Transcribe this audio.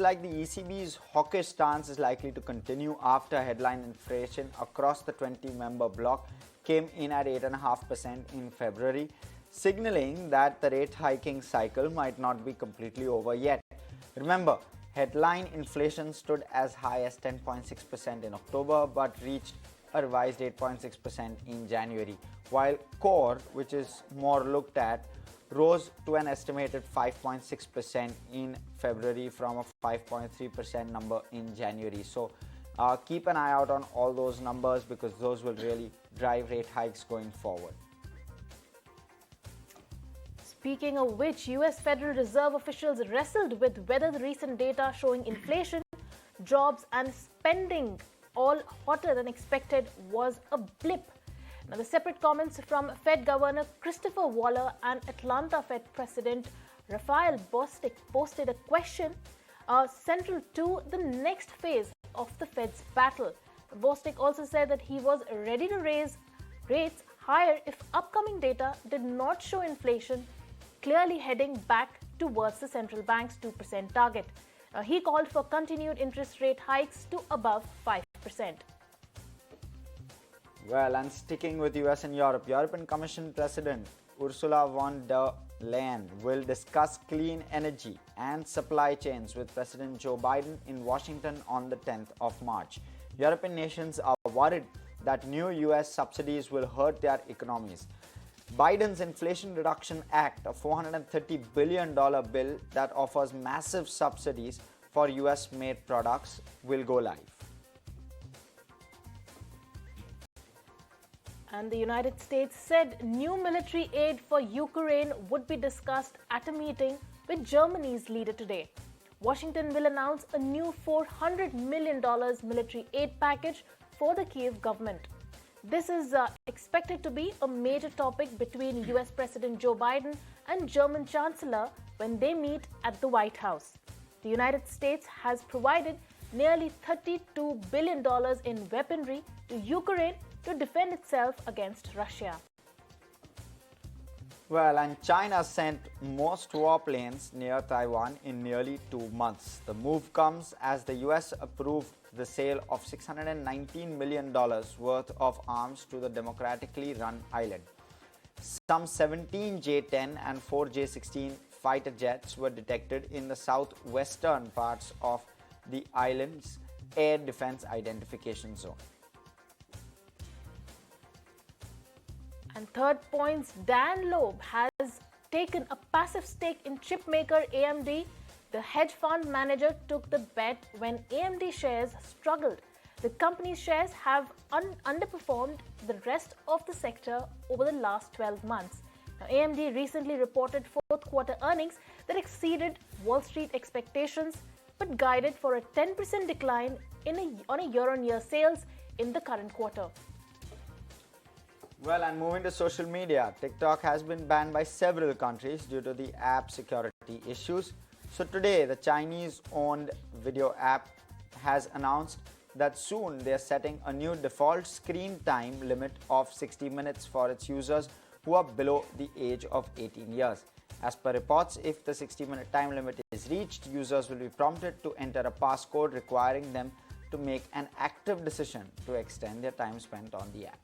like the ECB's hawkish stance is likely to continue after headline inflation across the 20-member bloc came in at 8.5% in February, signaling that the rate hiking cycle might not be completely over yet. Remember, headline inflation stood as high as 10.6% in October but reached a revised 8.6% in January, while core, which is more looked at, rose to an estimated 5.6% in February from a 5.3% number in January. So keep an eye out on all those numbers because those will really drive rate hikes going forward. Speaking of which, US Federal Reserve officials wrestled with whether the recent data showing inflation, jobs and spending all hotter than expected was a blip. Now, the separate comments from Fed Governor Christopher Waller and Atlanta Fed President Raphael Bostic posted a question central to the next phase of the Fed's battle. Bostic also said that he was ready to raise rates higher if upcoming data did not show inflation clearly heading back towards the central bank's 2% target. He called for continued interest rate hikes to above 5%. Well, and sticking with US and Europe, European Commission President Ursula von der Leyen will discuss clean energy and supply chains with President Joe Biden in Washington on the 10th of March. European nations are worried that new US subsidies will hurt their economies. Biden's Inflation Reduction Act, a $430 billion bill that offers massive subsidies for US-made products, will go live. And the United States said new military aid for Ukraine would be discussed at a meeting with Germany's leader today. Washington will announce a new $400 million military aid package for the Kyiv government. This is expected to be a major topic between US President Joe Biden and German Chancellor when they meet at the White House. The United States has provided nearly $32 billion in weaponry to Ukraine to defend itself against Russia. Well, and China sent most warplanes near Taiwan in nearly 2 months. The move comes as the US approved the sale of $619 million worth of arms to the democratically run island. Some 17 J-10 and 4 J-16 fighter jets were detected in the southwestern parts of the island's air defense identification zone. And third points, Dan Loeb has taken a passive stake in chipmaker AMD. The hedge fund manager took the bet when AMD shares struggled. The company's shares have underperformed the rest of the sector over the last 12 months. Now, AMD recently reported fourth quarter earnings that exceeded Wall Street expectations but guided for a 10% decline on a year-on-year sales in the current quarter. Well, and moving to social media, TikTok has been banned by several countries due to the app security issues. So today, the Chinese-owned video app has announced that soon they are setting a new default screen time limit of 60 minutes for its users who are below the age of 18 years. As per reports, if the 60-minute time limit is reached, users will be prompted to enter a passcode requiring them to make an active decision to extend their time spent on the app.